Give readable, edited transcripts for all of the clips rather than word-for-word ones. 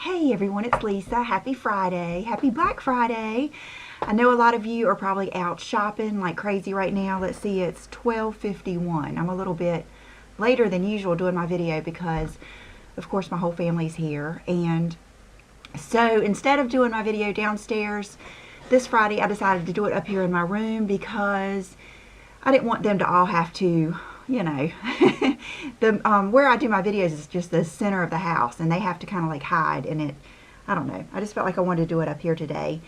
Hey everyone, it's Lisa. Happy Friday. Happy Black Friday. I know a lot of you are probably out shopping like crazy right now. Let's see, it's 12:51. I'm a little bit later than usual doing my video because, of course, my whole family's here. And so instead of doing my video downstairs this Friday, I decided to do it up here in my room because I didn't want them to all have to, you know, where I do my videos is just the center of the house, and they have to kind of like hide in it. I don't know. I just felt like I wanted to do it up here today.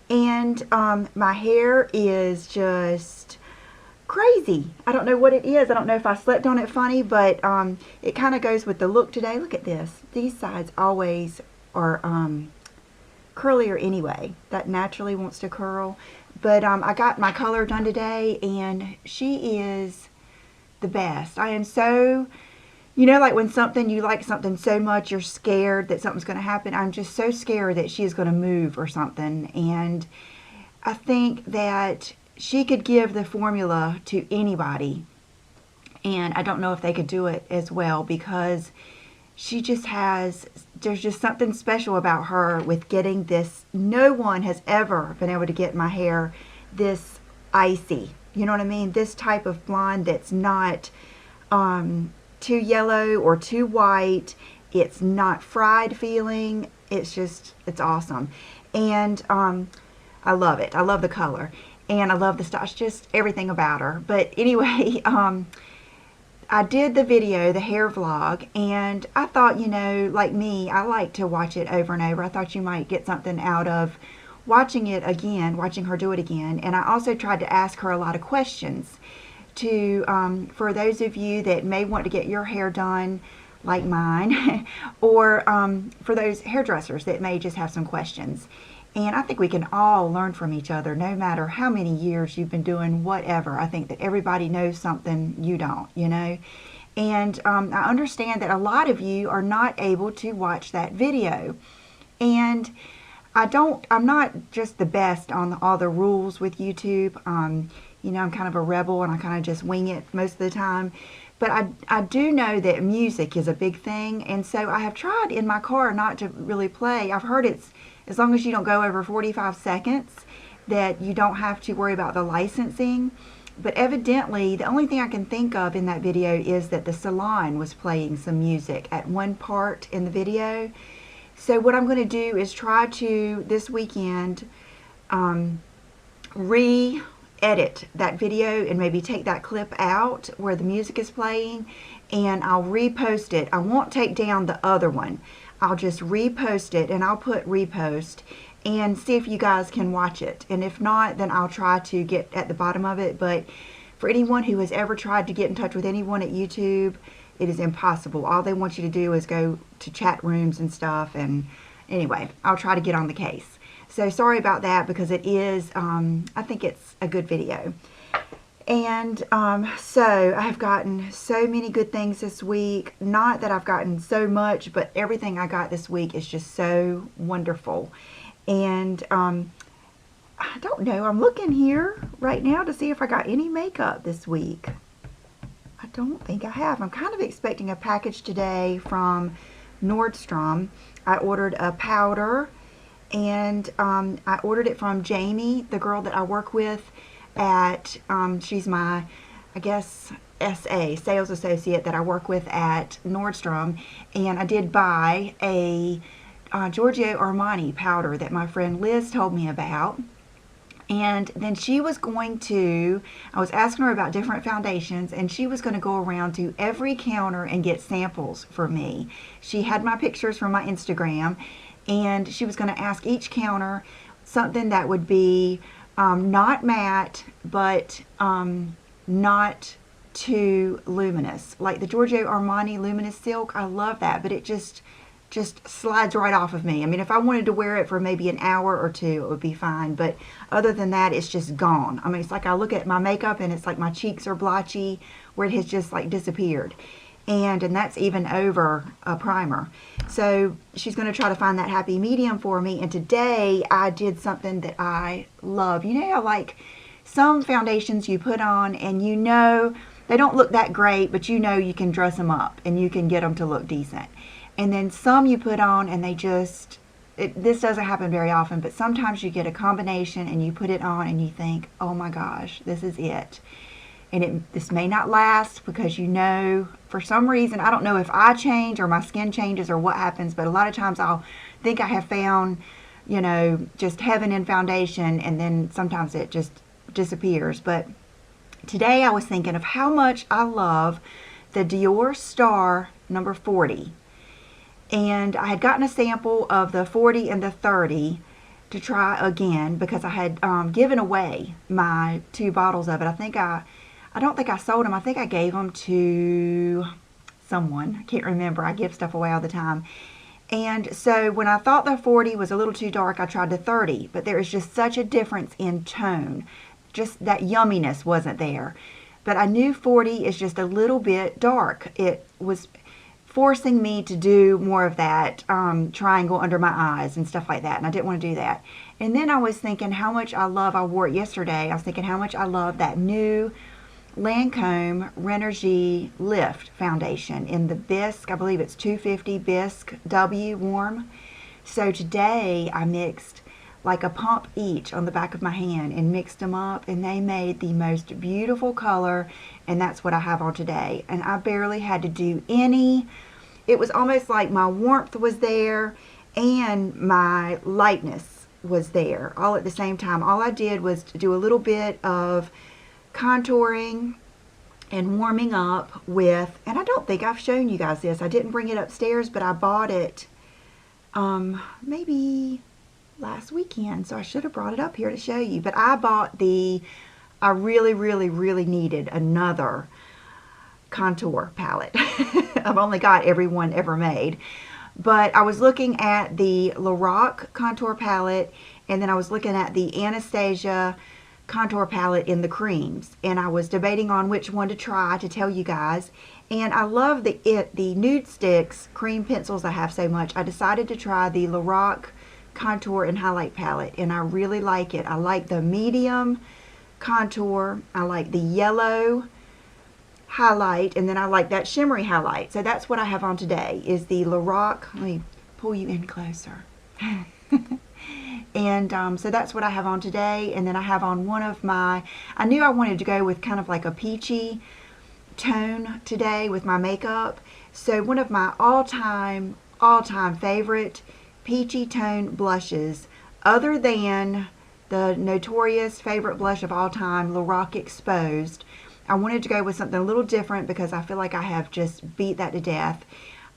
And my hair is just crazy. I don't know what it is. I don't know if I slept on it funny, but it kind of goes with the look today. Look at this. These sides always are curlier anyway. That naturally wants to curl. But I got my color done today, and she is the best. I am so, you know, like when you like something so much, you're scared that something's going to happen. I'm just so scared that she is going to move or something. And I think that she could give the formula to anybody. And I don't know if they could do it as well because she just has, there's just something special about her with getting this. No one has ever been able to get my hair this icy. You know what I mean? This type of blonde that's not too yellow or too white. It's not fried feeling. It's just, it's awesome. And I love it. I love the color. And I love the style. It's just everything about her. But anyway, I did the video, the hair vlog, and I thought, you know, like me, I like to watch it over and over. I thought you might get something out of watching it again, watching her do it again. And I also tried to ask her a lot of questions to for those of you that may want to get your hair done like mine or for those hairdressers that may just have some questions. And I think we can all learn from each other no matter how many years you've been doing whatever. I think that everybody knows something you don't, you know. And I understand that a lot of you are not able to watch that video. And I'm not just the best on all the rules with YouTube. You know, I'm kind of a rebel and I kind of just wing it most of the time. But I do know that music is a big thing. And so I have tried in my car not to really play. I've heard it's, as long as you don't go over 45 seconds, that you don't have to worry about the licensing. But evidently, the only thing I can think of in that video is that the salon was playing some music at one part in the video. So what I'm going to do is try to, this weekend, re-edit that video and maybe take that clip out where the music is playing, and I'll repost it. I won't take down the other one. I'll just repost it, and I'll put repost and see if you guys can watch it. And if not, then I'll try to get at the bottom of it. But for anyone who has ever tried to get in touch with anyone at YouTube, it is impossible. All they want you to do is go to chat rooms and stuff. And anyway, I'll try to get on the case. So sorry about that, because it is, I think it's a good video. And so I've gotten so many good things this week. Not that I've gotten so much, but everything I got this week is just so wonderful. And I don't know. I'm looking here right now to see if I got any makeup this week. I don't think I have. I'm kind of expecting a package today from Nordstrom. I ordered a powder, and I ordered it from Jamie, the girl that I work with at, she's my, I guess, SA, sales associate that I work with at Nordstrom. And I did buy a Giorgio Armani powder that my friend Liz told me about. And then she was going to, I was asking her about different foundations, and she was going to go around to every counter and get samples for me. She had my pictures from my Instagram, and she was going to ask each counter something that would be not matte, but not too luminous. Like the Giorgio Armani Luminous Silk, I love that, but it just slides right off of me. I mean, if I wanted to wear it for maybe an hour or two, it would be fine. But other than that, it's just gone. I mean, it's like I look at my makeup and it's like my cheeks are blotchy, where it has just like disappeared. And that's even over a primer. So she's going to try to find that happy medium for me. And today I did something that I love. You know, like some foundations you put on and you know they don't look that great, but you know you can dress them up and you can get them to look decent. and then some you put on and they just, this doesn't happen very often, but sometimes you get a combination and you put it on and you think, oh my gosh, this is it. And this may not last because, you know, for some reason, I don't know if I change or my skin changes or what happens, but a lot of times I'll think I have found, you know, just heaven in foundation, and then sometimes it just disappears. But today I was thinking of how much I love the Dior Star number 40. And I had gotten a sample of the 40 and the 30 to try again because I had given away my 2 bottles of it. I don't think I sold them. I think I gave them to someone. I can't remember. I give stuff away all the time. And so when I thought the 40 was a little too dark, I tried the 30. But there is just such a difference in tone. Just that yumminess wasn't there. But I knew 40 is just a little bit dark. It was forcing me to do more of that triangle under my eyes and stuff like that. And I didn't want to do that. And then I was thinking how much I wore it yesterday. I was thinking how much I love that new Lancome Rénergie Lift foundation in the Bisque. I believe it's 250 Bisque W warm. So today I mixed like a pump each on the back of my hand and mixed them up, and they made the most beautiful color, and that's what I have on today. And I barely had to do any. It was almost like my warmth was there and my lightness was there all at the same time. All I did was to do a little bit of contouring and warming up with, and I don't think I've shown you guys this. I didn't bring it upstairs, but I bought it maybe last weekend, so I should have brought it up here to show you. But I bought I really needed another contour palette. I've only got every one ever made, but I was looking at the Lorac contour palette, and then I was looking at the Anastasia contour palette in the creams, and I was debating on which one to try to tell you guys. And I love the nude sticks cream pencils I have so much. I decided to try the Lorac contour and highlight palette, and I really like it. I like the medium contour, I like the yellow highlight, and then I like that shimmery highlight. So that's what I have on today, is the Lorac. Let me pull you in closer. And so that's what I have on today. And then I have on one of my, I knew I wanted to go with kind of like a peachy tone today with my makeup. So one of my all-time favorite peachy tone blushes, other than the notorious favorite blush of all time, Lorac Exposed, I wanted to go with something a little different because I feel like I have just beat that to death.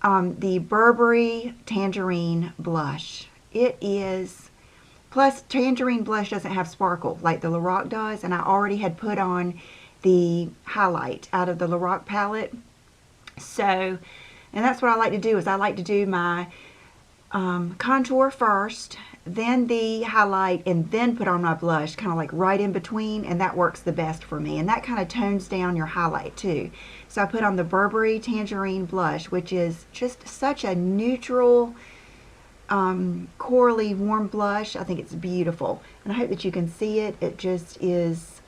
The Burberry Tangerine Blush. It is, plus Tangerine blush doesn't have sparkle like the Lorac does, and I already had put on the highlight out of the Lorac palette. So, and that's what I like to do, is I like to do my contour first, then the highlight, and then put on my blush, kind of like right in between, and that works the best for me. And that kind of tones down your highlight too. So I put on the Burberry Tangerine Blush, which is just such a neutral, corally warm blush. I think it's beautiful, and I hope that you can see it. It just is,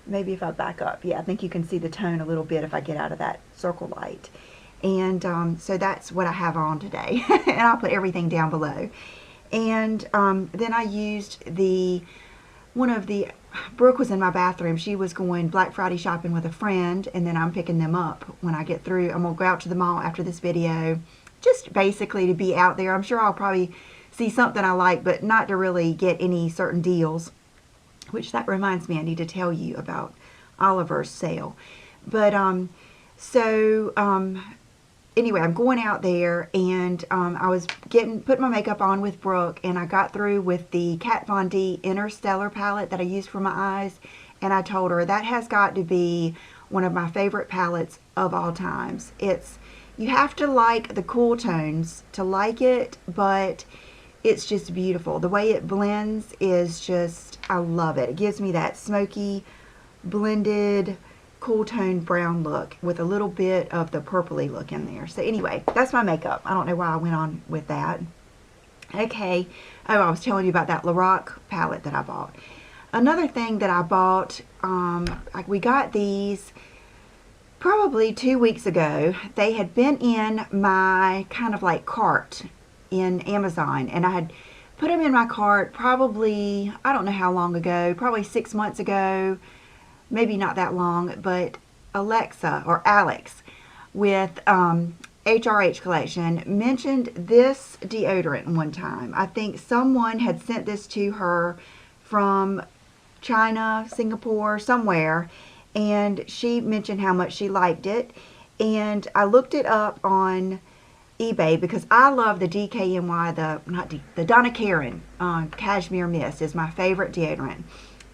maybe if I back up, yeah, I think you can see the tone a little bit if I get out of that circle light. And so that's what I have on today. And I'll put everything down below. And then I used Brooke was in my bathroom. She was going Black Friday shopping with a friend, and then I'm picking them up when I get through. I'm going to go out to the mall after this video, just basically to be out there. I'm sure I'll probably see something I like, but not to really get any certain deals, which that reminds me, I need to tell you about Oliver's sale. But anyway, I'm going out there, and I was putting my makeup on with Brooke, and I got through with the Kat Von D Interstellar palette that I used for my eyes, and I told her that has got to be one of my favorite palettes of all times. You have to like the cool tones to like it, but it's just beautiful. The way it blends is just, I love it. It gives me that smoky, blended, cool toned brown look with a little bit of the purpley look in there. So anyway, that's my makeup. I don't know why I went on with that. Okay. Oh, I was telling you about that Lorac palette that I bought. Another thing that I bought, we got these probably 2 weeks ago, they had been in my kind of like cart in Amazon, and I had put them in my cart probably, I don't know how long ago, probably 6 months ago, maybe not that long, but Alexa or Alex with HRH Collection mentioned this deodorant one time. I think someone had sent this to her from China, Singapore, somewhere, and she mentioned how much she liked it. And I looked it up on eBay because I love the DKNY, the Donna Karan Cashmere Mist is my favorite deodorant.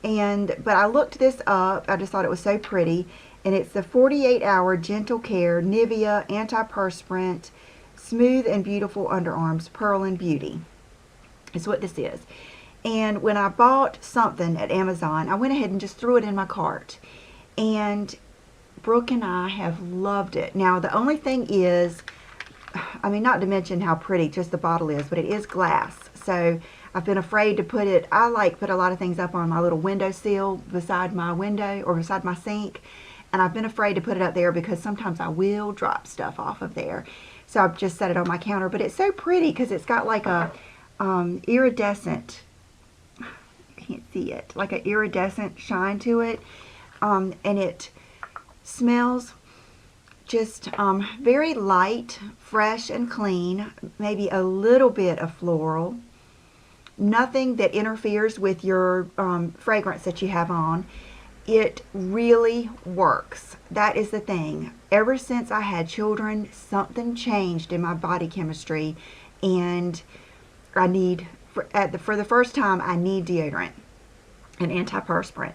But I looked this up. I just thought it was so pretty. And it's the 48-hour Gentle Care Nivea Antiperspirant Smooth and Beautiful Underarms Pearl and Beauty. Is what this is. And when I bought something at Amazon, I went ahead and just threw it in my cart. And Brooke and I have loved it. Now, the only thing is, I mean, not to mention how pretty just the bottle is, but it is glass. So I've been afraid to put it, I put a lot of things up on my little windowsill beside my window or beside my sink. And I've been afraid to put it up there because sometimes I will drop stuff off of there. So I've just set it on my counter. But it's so pretty because it's got like a iridescent, you can't see it, like an iridescent shine to it. And it smells just very light, fresh, and clean. Maybe a little bit of floral. Nothing that interferes with your fragrance that you have on. It really works. That is the thing. Ever since I had children, something changed in my body chemistry, and I need, for the first time, I need deodorant, an antiperspirant,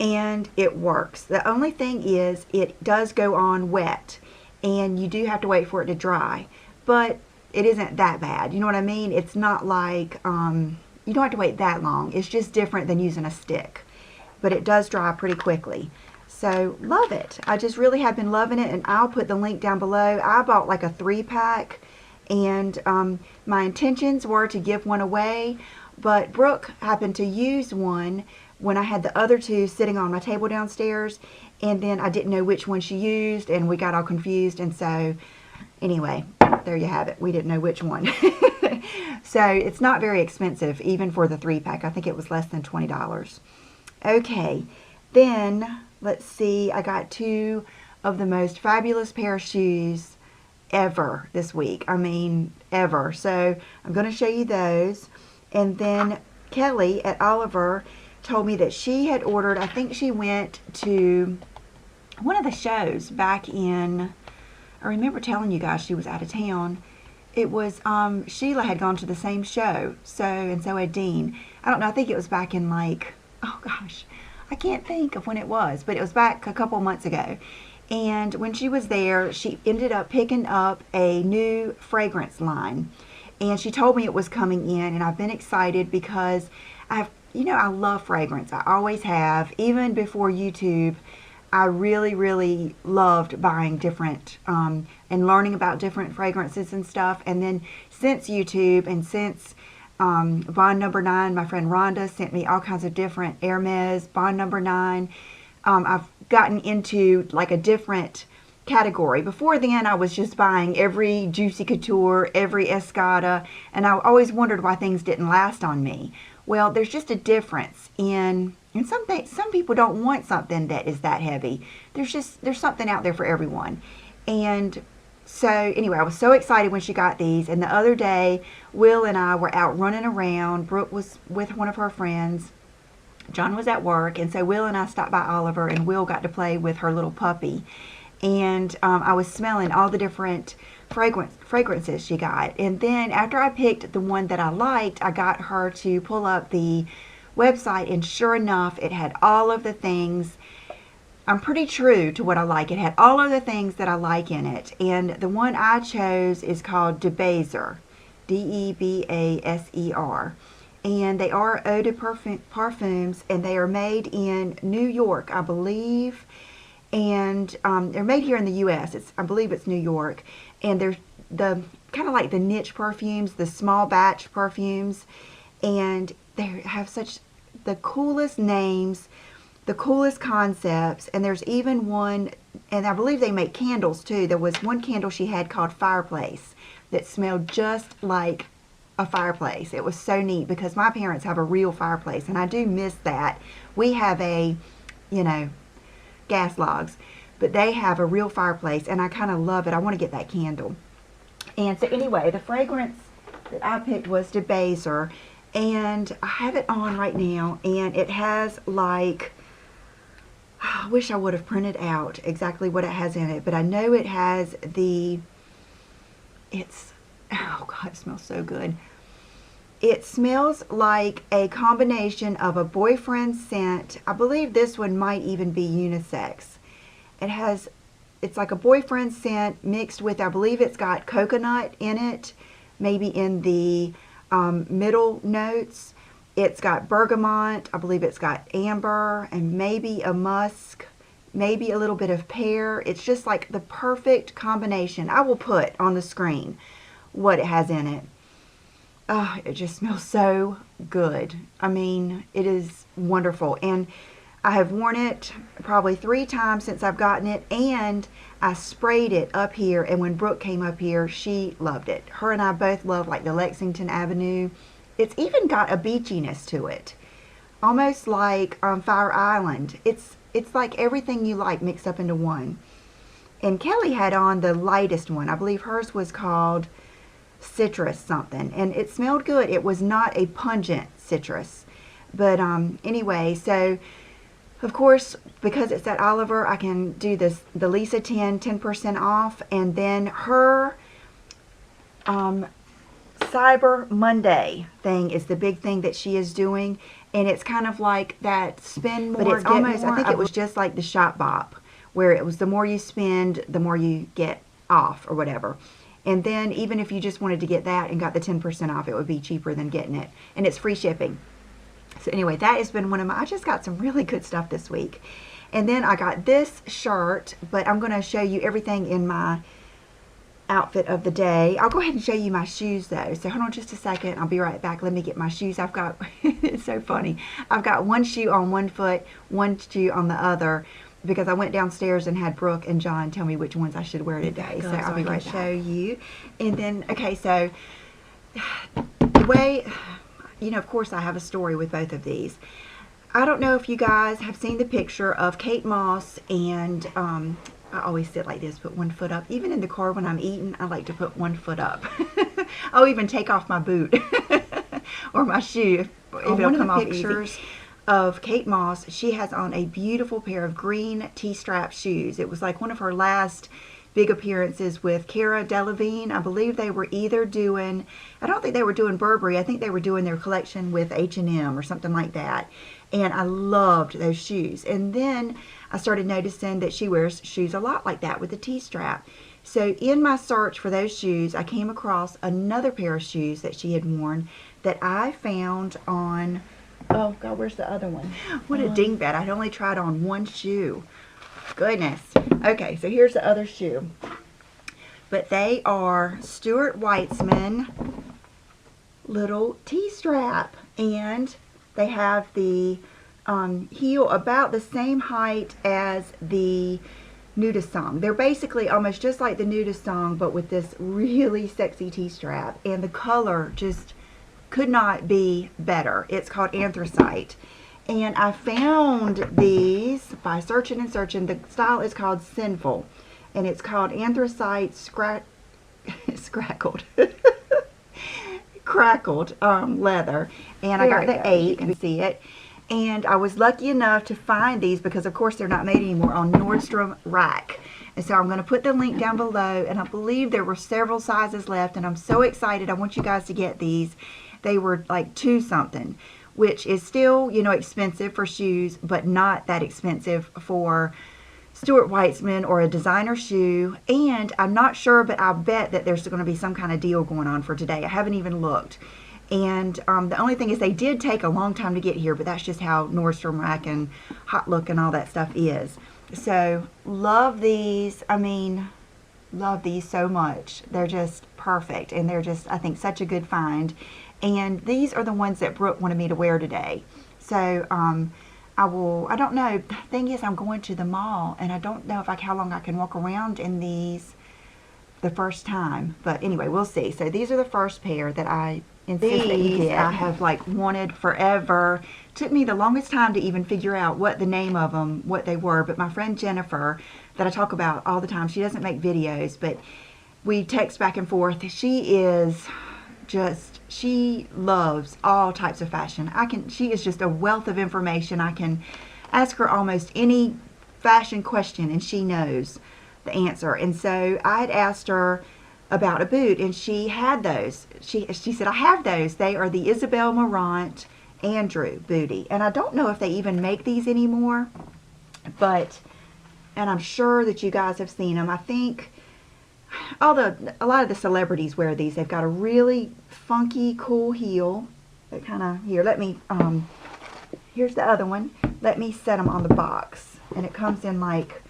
and it works. The only thing is it does go on wet, and you do have to wait for it to dry, but it isn't that bad. You know what I mean? It's not like, you don't have to wait that long. It's just different than using a stick. But it does dry pretty quickly. So, love it. I just really have been loving it, and I'll put the link down below. I bought like a 3-pack, and my intentions were to give one away, but Brooke happened to use one when I had the other 2 sitting on my table downstairs, and then I didn't know which one she used, and we got all confused, and so, anyway, there you have it. We didn't know which one. So, it's not very expensive, even for the 3-pack. I think it was less than $20. Okay, then let's see, I got 2 of the most fabulous pair of shoes ever this week. I mean, ever. So I'm going to show you those. And then Kelly at Oliver told me that she had ordered, I think she went to one of the shows back in, I remember telling you guys she was out of town. It was, Sheila had gone to the same show, so had Dean. I don't know, I think it was back in like, oh gosh, I can't think of when it was, but it was back a couple months ago. And when she was there, she ended up picking up a new fragrance line. And she told me it was coming in, and I've been excited because I love fragrance. I always have. Even before YouTube, I really, really loved buying different, and learning about different fragrances and stuff. And then since YouTube and since Bond Number 9, my friend Rhonda sent me all kinds of different Hermes, Bond Number 9. I've gotten into like a different category. Before then, I was just buying every Juicy Couture, every Escada, and I always wondered why things didn't last on me. Well, there's just a difference in some people don't want something that is that heavy. There's something out there for everyone. And so anyway, I was so excited when she got these, and the other day, Will and I were out running around. Brooke was with one of her friends. John was at work, and so Will and I stopped by Oliver, and Will got to play with her little puppy. And I was smelling all the different fragrances she got. And then after I picked the one that I liked, I got her to pull up the website, and sure enough, it had all of the things. I'm pretty true to what I like. It had all of the things that I like in it. And the one I chose is called Debaser, Debaser. And they are eau de parfums, and they are made in New York, I believe. And they're made here in the U.S. I believe it's New York. And they're the kind of like the niche perfumes, the small batch perfumes. And they have such the coolest names, the coolest concepts, and there's even one and I believe they make candles too. There was one candle she had called Fireplace that smelled just like a fireplace. It was so neat because my parents have a real fireplace, and I do miss that. We have a, you know, gas logs, but they have a real fireplace, and I kind of love it. I want to get that candle. And so anyway, the fragrance that I picked was De Baser, and I have it on right now, and it has like, I wish I would have printed out exactly what it has in it, but I know it has it's, oh God, it smells so good. It smells like a combination of a boyfriend scent. I believe this one might even be unisex. It's like a boyfriend scent mixed with, I believe it's got coconut in it, maybe in the middle notes. It's got bergamot, I believe it's got amber, and maybe a musk, maybe a little bit of pear. It's just like the perfect combination. I will put on the screen what it has in it. Oh, it just smells so good. I mean, it is wonderful. And I have worn it probably 3 times since I've gotten it, and I sprayed it up here, and when Brooke came up here, she loved it. Her and I both love like the Lexington Avenue. It's even got a beachiness to it, almost like Fire Island. It's like everything you like mixed up into one. And Kelly had on the lightest one. I believe hers was called Citrus something, and it smelled good. It was not a pungent citrus, but anyway, so of course, because it's at Oliver, I can do the Lisa 10% off, and then her Cyber Monday thing is the big thing that she is doing, and it's kind of like that spend more, but it's almost, I think it was just like the Shop Bop, where it was the more you spend, the more you get off or whatever. And then even if you just wanted to get that and got the 10% off, it would be cheaper than getting it, and it's free shipping. So anyway, that has been one of my, I just got some really good stuff this week. And then I got this shirt, but I'm going to show you everything in my outfit of the day. I'll go ahead and show you my shoes though. So hold on just a second. I'll be right back. Let me get my shoes. I've got, it's so funny. I've got one shoe on one foot, one shoe on the other, because I went downstairs and had Brooke and John tell me which ones I should wear today. So I'll be right back. Show you. And then, okay, so the way, you know, of course I have a story with both of these. I don't know if you guys have seen the picture of Kate Moss and, I always sit like this, put one foot up. Even in the car when I'm eating, I like to put one foot up. I'll even take off my boot or my shoe if it'll come off pictures easy. Of Kate Moss, she has on a beautiful pair of green T-strap shoes. It was like one of her last big appearances with Cara Delevingne. I believe they were either doing, I don't think they were doing Burberry. I think they were doing their collection with H&M or something like that. And I loved those shoes. And then I started noticing that she wears shoes a lot like that with the T-strap. So in my search for those shoes, I came across another pair of shoes that she had worn that I found on, oh God, where's the other one? What a dingbat. I'd only tried on one shoe. Goodness. Okay, so here's the other shoe. But they are Stuart Weitzman little T-strap. And they have the heel about the same height as the Nudisong. They're basically almost just like the Nudisong, but with this really sexy T-strap. And the color just could not be better. It's called Anthracite. And I found these by searching and searching. The style is called Sinful. And it's called Anthracite crackled leather. And I got the 8, you can see it. And I was lucky enough to find these because of course they're not made anymore on Nordstrom Rack. And so I'm going to put the link down below, and I believe there were several sizes left, and I'm so excited. I want you guys to get these. They were like $2 something, which is still, you know, expensive for shoes, but not that expensive for Stuart Weitzman or a designer shoe. And I'm not sure, but I'll bet that there's going to be some kind of deal going on for today. I haven't even looked. And the only thing is they did take a long time to get here, but that's just how Nordstrom Rack and Hot Look and all that stuff is. So love these. I mean, love these so much. They're just perfect, and they're just, I think, such a good find. And these are the ones that Brooke wanted me to wear today. So I I don't know. The thing is, I'm going to the mall, and I don't know how long I can walk around in these the first time. But anyway, we'll see. So these are the first pair that I insist that you get. I have like wanted forever. Took me the longest time to even figure out what the name of them, what they were. But my friend Jennifer, that I talk about all the time, she doesn't make videos, but we text back and forth. She loves all types of fashion. She is just a wealth of information. I can ask her almost any fashion question and she knows the answer. And so I had asked her about a boot, and she had those. She said, I have those. They are the Isabel Marant Andrew booty. And I don't know if they even make these anymore, and I'm sure that you guys have seen them. I think a lot of the celebrities wear these. They've got a really funky, cool heel. That kind of, here's the other one. Let me set them on the box. And it comes in like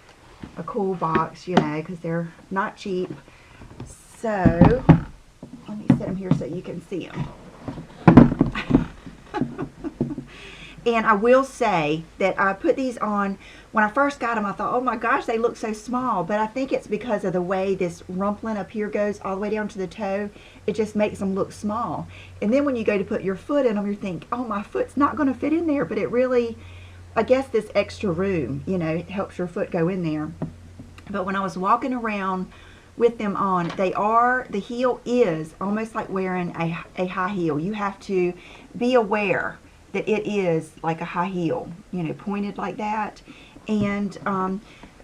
a cool box, you know, because they're not cheap. So, let me set them here so you can see them. And I will say that I put these on, when I first got them, I thought, oh my gosh, they look so small. But I think it's because of the way this rumpling up here goes all the way down to the toe. It just makes them look small. And then when you go to put your foot in them, you think, oh, my foot's not going to fit in there. But it really, I guess this extra room, you know, helps your foot go in there. But when I was walking around with them on, the heel is almost like wearing a high heel. You have to be aware that it is like a high heel, you know, pointed like that. And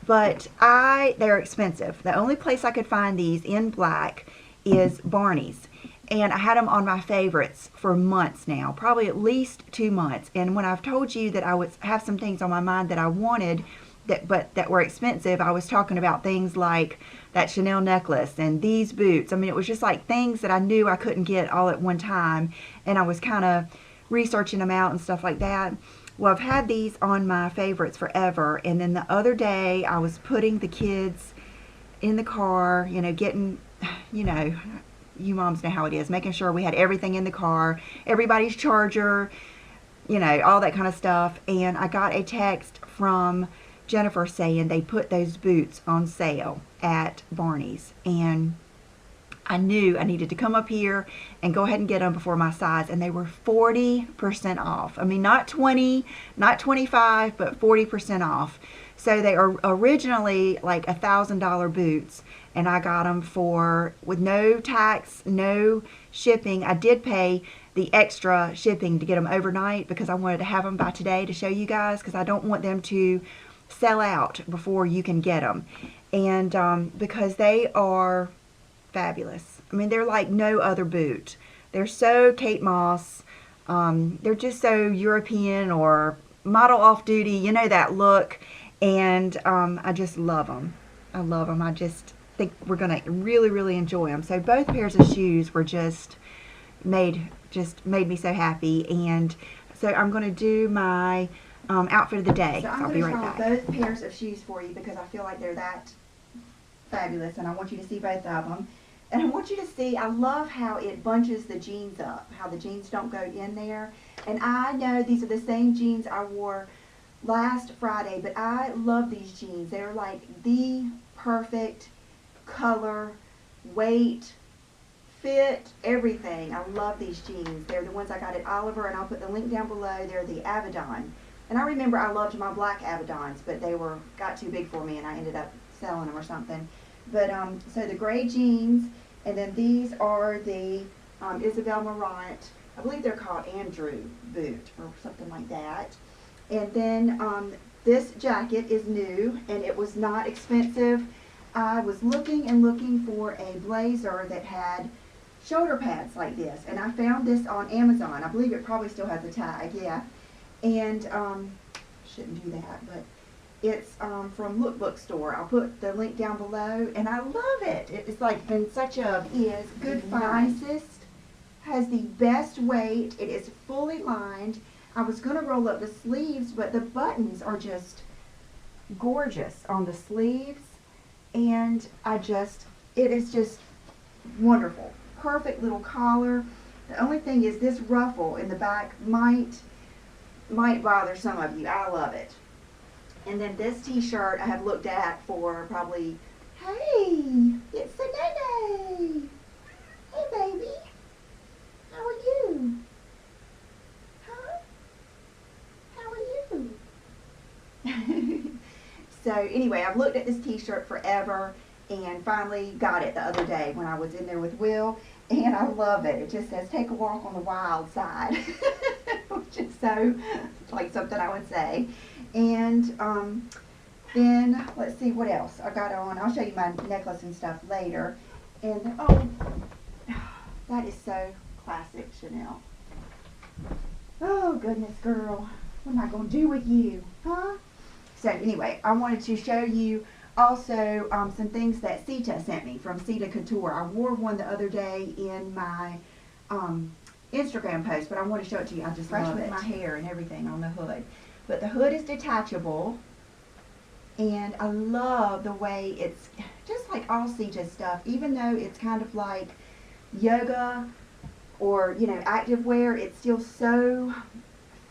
but they're expensive. The only place I could find these in black is Barney's, and I had them on my favorites for months now, probably at least 2 months. And when I've told you that I would have some things on my mind that I wanted that were expensive, I was talking about things like that Chanel necklace and these boots. I mean, it was just like things that I knew I couldn't get all at one time, and I was kind of researching them out and stuff like that. Well, I've had these on my favorites forever, and then the other day I was putting the kids in the car, you know, getting, you know, you moms know how it is, making sure we had everything in the car, everybody's charger, you know, all that kind of stuff. And I got a text from Jennifer saying they put those boots on sale at Barney's, and I knew I needed to come up here and go ahead and get them before my size, and they were 40% off. I mean, not 20, not 25, but 40% off. So they are originally like $1,000 boots, and I got them with no tax, no shipping. I did pay the extra shipping to get them overnight because I wanted to have them by today to show you guys, because I don't want them to sell out before you can get them. And because they are fabulous. I mean, they're like no other boot. They're so Kate Moss. They're just so European or model off duty, you know, that look. And I just love them. I love them. I just think we're going to really, really enjoy them. So both pairs of shoes were just made me so happy. And so I'm going to do my outfit of the day. So I'll be right back. Both pairs of shoes for you because I feel like they're that fabulous, and I want you to see both of them. And I want you to see, I love how it bunches the jeans up, how the jeans don't go in there. And I know these are the same jeans I wore last Friday, but I love these jeans. They're like the perfect color, weight, fit, everything. I love these jeans. They're the ones I got at Oliver, and I'll put the link down below. They're the Avedon. And I remember I loved my black Avedons, but they got too big for me, and I ended up selling them or something. But so the gray jeans, and then these are the Isabel Marant. I believe they're called Andrew boot or something like that. And then this jacket is new, and it was not expensive. I was looking and looking for a blazer that had shoulder pads like this, and I found this on Amazon. I believe it probably still has a tag, yeah. And shouldn't do that, but it's from Lookbook Store. I'll put the link down below, and I love it. It's like been such a good find. Nicest, has the best weight. It is fully lined. I was going to roll up the sleeves, but the buttons are just gorgeous on the sleeves, and it is just wonderful. Perfect little collar. The only thing is this ruffle in the back might might bother some of you. I love it. And then this t-shirt I have looked at for probably, hey, it's Nene. Hey, baby. How are you? Huh? How are you? So anyway, I've looked at this t-shirt forever and finally got it the other day when I was in there with Will, and I love it. It just says, take a walk on the wild side, which is so like something I would say. And then let's see what else I got on. I'll show you my necklace and stuff later. And oh, that is so classic Chanel. Oh goodness, girl, what am I gonna do with you, huh? So anyway, I wanted to show you also some things that Sita sent me from Sita Couture. I wore one the other day in my Instagram post, but I want to show it to you. I just love it. My hair and everything on the hood. But the hood is detachable, and I love the way it's just like all Sita stuff, even though it's kind of like yoga or, you know, activewear, it's still so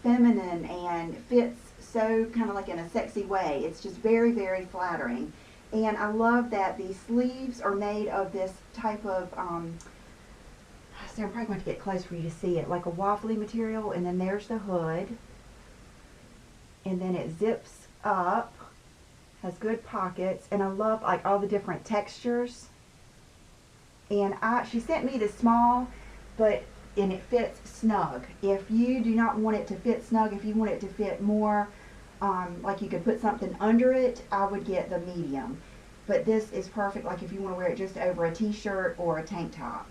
feminine and fits so kind of like in a sexy way. It's just very, very flattering. And I love that the sleeves are made of this type of, so I'm probably going to get close for you to see it, like a waffly material, and then there's the hood. And then it zips up, has good pockets, and I love like all the different textures. And she sent me the small, and it fits snug. If you do not want it to fit snug, if you want it to fit more, like you could put something under it, I would get the medium. But this is perfect, like if you want to wear it just over a t-shirt or a tank top.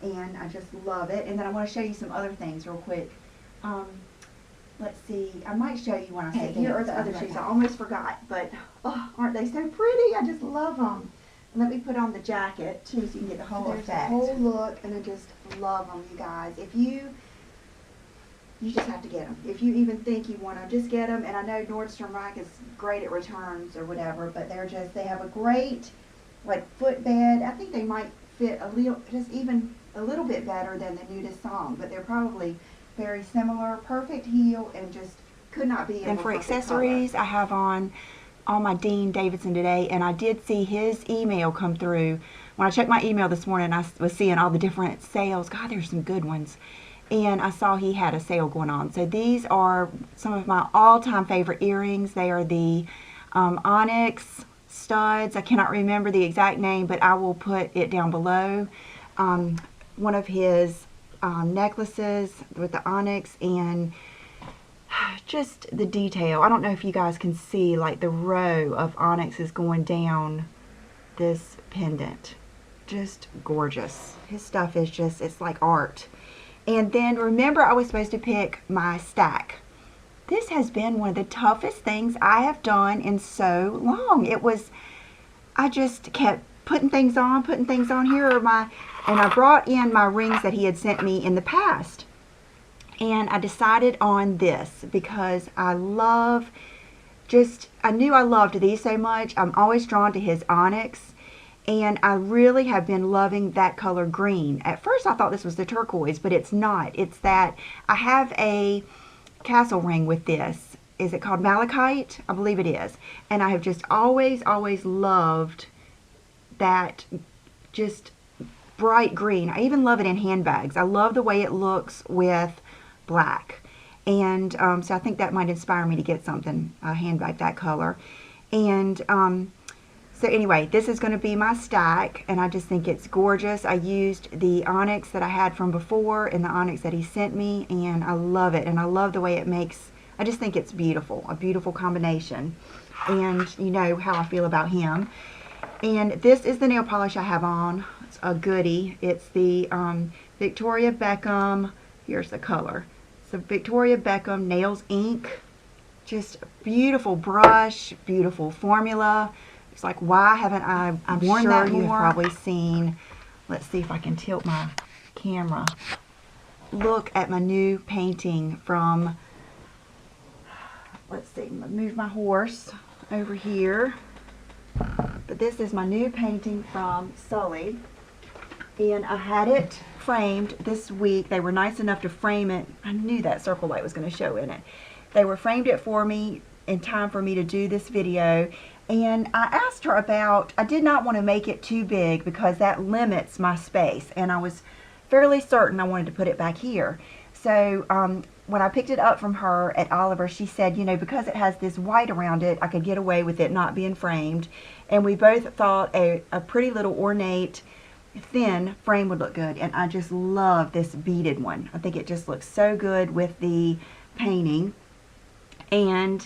And I just love it. And then I want to show you some other things real quick. Let's see, I might show you when I say here are the other shoes. I almost forgot, but oh, aren't they so pretty? I just love them. And let me put on the jacket too, so you can get the whole effect. The whole look, and I just love them, you guys. If you just have to get them. If you even think you want to, just get them. And I know Nordstrom Rack is great at returns or whatever, but they have a great like footbed. I think they might fit a little, just even a little bit better than the nudist song, but they're probably very similar. Perfect heel, and just could not be. And for accessories, I have on all my Dean Davidson today, and I did see his email come through. When I checked my email this morning, I was seeing all the different sales. God, there's some good ones. And I saw he had a sale going on. So these are some of my all-time favorite earrings. They are the onyx studs. I cannot remember the exact name, but I will put it down below. One of his necklaces with the onyx, and just the detail. I don't know if you guys can see like the row of onyxes going down this pendant. Just gorgeous. His stuff is just, it's like art. And then remember, I was supposed to pick my stack. This has been one of the toughest things I have done in so long. I just kept putting things on. Here are and I brought in my rings that he had sent me in the past. And I decided on this because I knew I loved these so much. I'm always drawn to his onyx. And I really have been loving that color green. At first I thought this was the turquoise, but it's not. It's that I have a castle ring with this. Is it called malachite? I believe it is. And I have just always loved that just bright green. I even love it in handbags. I love the way it looks with black. And so I think that might inspire me to get something, a handbag that color. And so anyway, this is going to be my stack, and I just think it's gorgeous. I used the onyx that I had from before and the onyx that he sent me, and I love it. And I love the way it makes, I just think it's beautiful, a beautiful combination. And you know how I feel about him. And this is the nail polish I have on. It's a goodie. It's the Victoria Beckham, here's the color. So Victoria Beckham Nails Ink. Just beautiful brush, beautiful formula. It's like, why haven't I worn that more? You've probably seen, let's see if I can tilt my camera. Look at my new painting from, let's see, move my horse over here. But this is my new painting from Sully. And I had it framed this week. They were nice enough to frame it. I knew that circle light was going to show in it. They were framed it for me in time for me to do this video. And I asked her about, I did not want to make it too big because that limits my space. And I was fairly certain I wanted to put it back here. So when I picked it up from her at Oliver, she said, you know, because it has this white around it, I could get away with it not being framed. And we both thought a pretty little ornate thin frame would look good. And I just love this beaded one. I think it just looks so good with the painting. And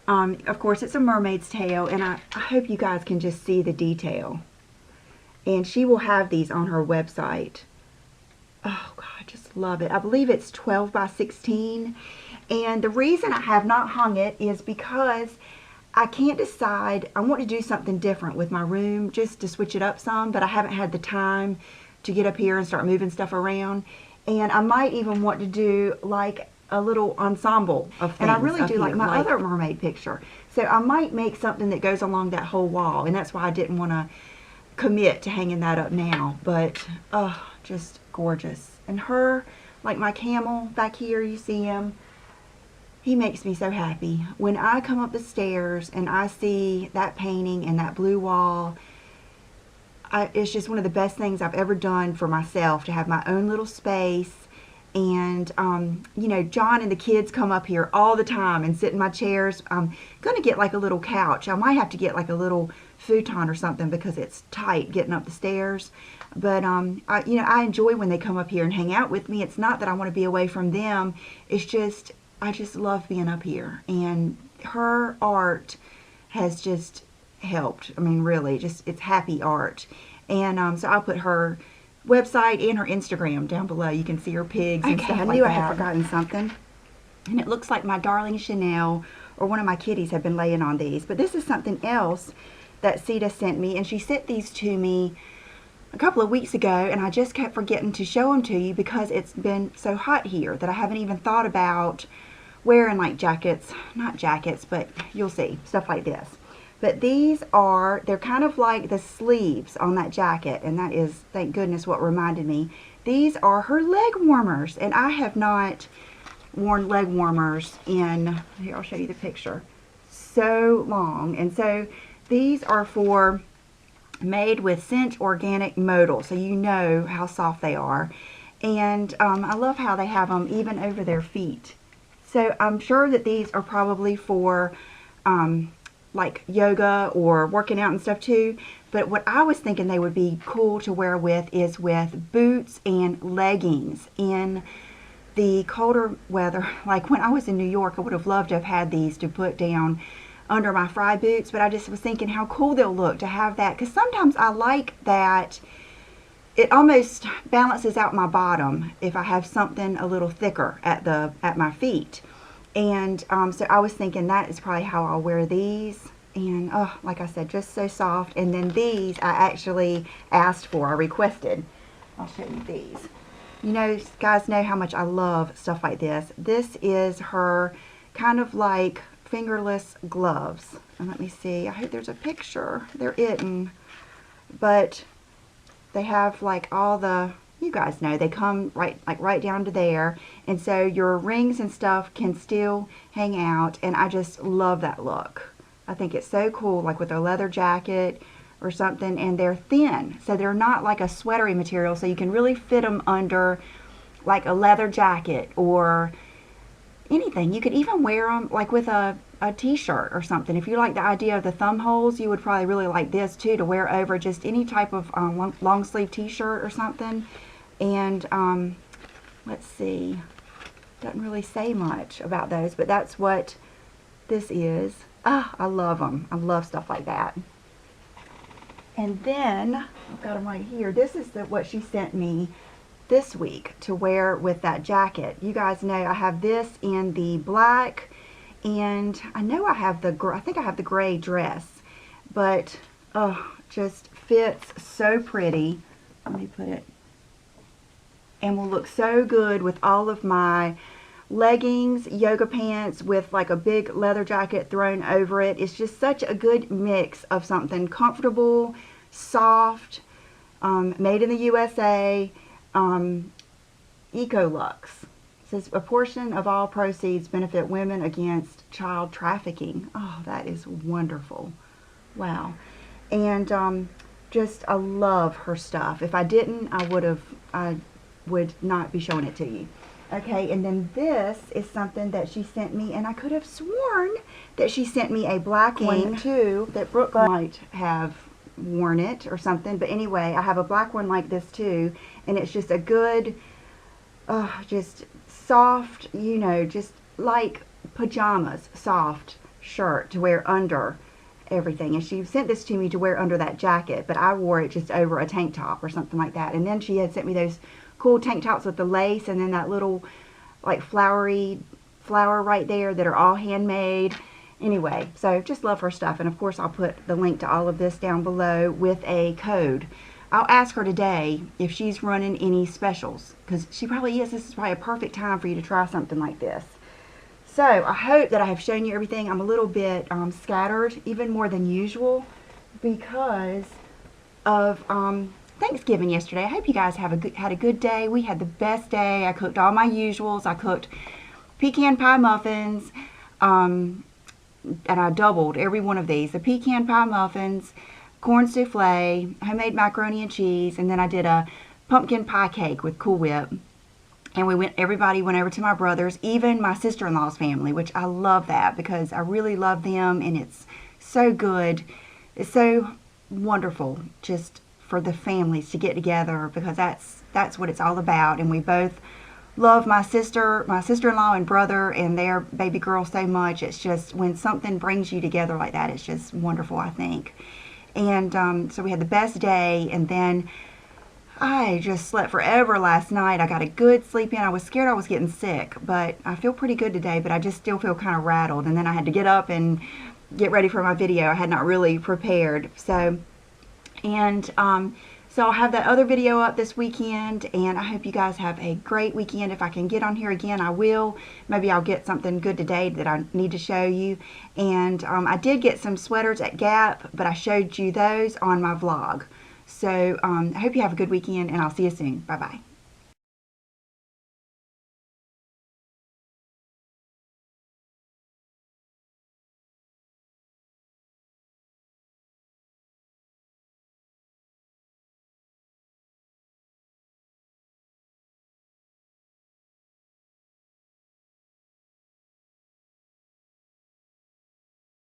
of course it's a mermaid's tail, and I hope you guys can just see the detail. And she will have these on her website. Oh God, I just love it. I believe it's 12 by 16. And the reason I have not hung it is because I can't decide. I want to do something different with my room, just to switch it up some, but I haven't had the time to get up here and start moving stuff around. And I might even want to do like a little ensemble of things. And I really do like my other mermaid picture. So I might make something that goes along that whole wall. And that's why I didn't want to commit to hanging that up now. But, oh, just gorgeous. And her, like my camel back here, you see him. He makes me so happy. When I come up the stairs and I see that painting and that blue wall, it's just one of the best things I've ever done for myself, to have my own little space. And, you know, John and the kids come up here all the time and sit in my chairs. I'm going to get like a little couch. I might have to get like a little futon or something because it's tight getting up the stairs. But, you know, I enjoy when they come up here and hang out with me. It's not that I want to be away from them. It's just, I just love being up here. And her art has just helped. I mean, really, just, it's happy art. And so I'll put her website and her Instagram down below. You can see her pigs and stuff like that. I knew I had forgotten something. And it looks like my darling Chanel or one of my kitties have been laying on these. But this is something else that Sita sent me. And she sent these to me a couple of weeks ago. And I just kept forgetting to show them to you because it's been so hot here that I haven't even thought about wearing like jackets. Not jackets, but you'll see. Stuff like this. But these are, they're kind of like the sleeves on that jacket. And that is, thank goodness, what reminded me. These are her leg warmers. And I have not worn leg warmers in, here I'll show you the picture, so long. And so these are for, made with Cinch Organic Modal. So you know how soft they are. And I love how they have them even over their feet. So I'm sure that these are probably for like yoga or working out and stuff too. But what I was thinking they would be cool to wear with is with boots and leggings in the colder weather. Like when I was in New York, I would have loved to have had these to put down under my fry boots. But I just was thinking how cool they'll look to have that. Because sometimes I like that it almost balances out my bottom if I have something a little thicker at my feet. And so I was thinking that is probably how I'll wear these. And oh, like I said, just so soft. And then these I actually asked for, I requested. I'll show you these. You know, guys know how much I love stuff like this. This is her kind of like fingerless gloves. And let me see, I hope there's a picture. There isn't. But they have like all the, you guys know, they come right down to there. And so your rings and stuff can still hang out. And I just love that look. I think it's so cool, like with a leather jacket or something. And they're thin, so they're not like a sweatery material. So you can really fit them under like a leather jacket or anything. You could even wear them like with a t-shirt or something. If you like the idea of the thumb holes, you would probably really like this too, to wear over just any type of long sleeve t-shirt or something. And let's see, doesn't really say much about those, but that's what this is. Ah, I love them. I love stuff like that. And then I've got them right here. This is what she sent me this week to wear with that jacket. You guys know I have this in the black, and I know I have the I think I have the gray dress, but oh, just fits so pretty. Let me put it, and will look so good with all of my leggings, yoga pants with like a big leather jacket thrown over it. It's just such a good mix of something comfortable, soft, made in the USA, Eco-Lux. It says a portion of all proceeds benefit women against child trafficking. Oh, that is wonderful. Wow. And I love her stuff. If I didn't, I would not be showing it to you. Okay, and then this is something that she sent me, and I could have sworn that she sent me a black one too, that Brooke might have worn it or something. But anyway, I have a black one like this too, and it's just a good, just soft, you know, just like pajamas, soft shirt to wear under everything. And she sent this to me to wear under that jacket, but I wore it just over a tank top or something like that. And then she had sent me those cool tank tops with the lace and then that little like flower right there that are all handmade. Anyway, so just love her stuff. And of course I'll put the link to all of this down below with a code. I'll ask her today if she's running any specials, because she probably is. This is probably a perfect time for you to try something like this. So I hope that I have shown you everything. I'm a little bit scattered, even more than usual, because of Thanksgiving yesterday. I hope you guys had a good day. We had the best day. I cooked all my usuals. I cooked pecan pie muffins, and I doubled every one of these. The pecan pie muffins, corn souffle, homemade macaroni and cheese, and then I did a pumpkin pie cake with Cool Whip. And everybody went over to my brother's, even my sister-in-law's family, which I love that because I really love them, and it's so good. It's so wonderful just for the families to get together, because that's what it's all about. And we both love my sister-in-law and brother and their baby girl so much. It's just when something brings you together like that, it's just wonderful, I think. And so we had the best day, and then I just slept forever last night. I got a good sleep in. I was scared I was getting sick, but I feel pretty good today, but I just still feel kind of rattled. And then I had to get up and get ready for my video. I had not really prepared. So I'll have that other video up this weekend, and I hope you guys have a great weekend. If I can get on here again, I will. Maybe I'll get something good today that I need to show you. And I did get some sweaters at Gap, but I showed you those on my vlog. So I hope you have a good weekend, and I'll see you soon. Bye-bye.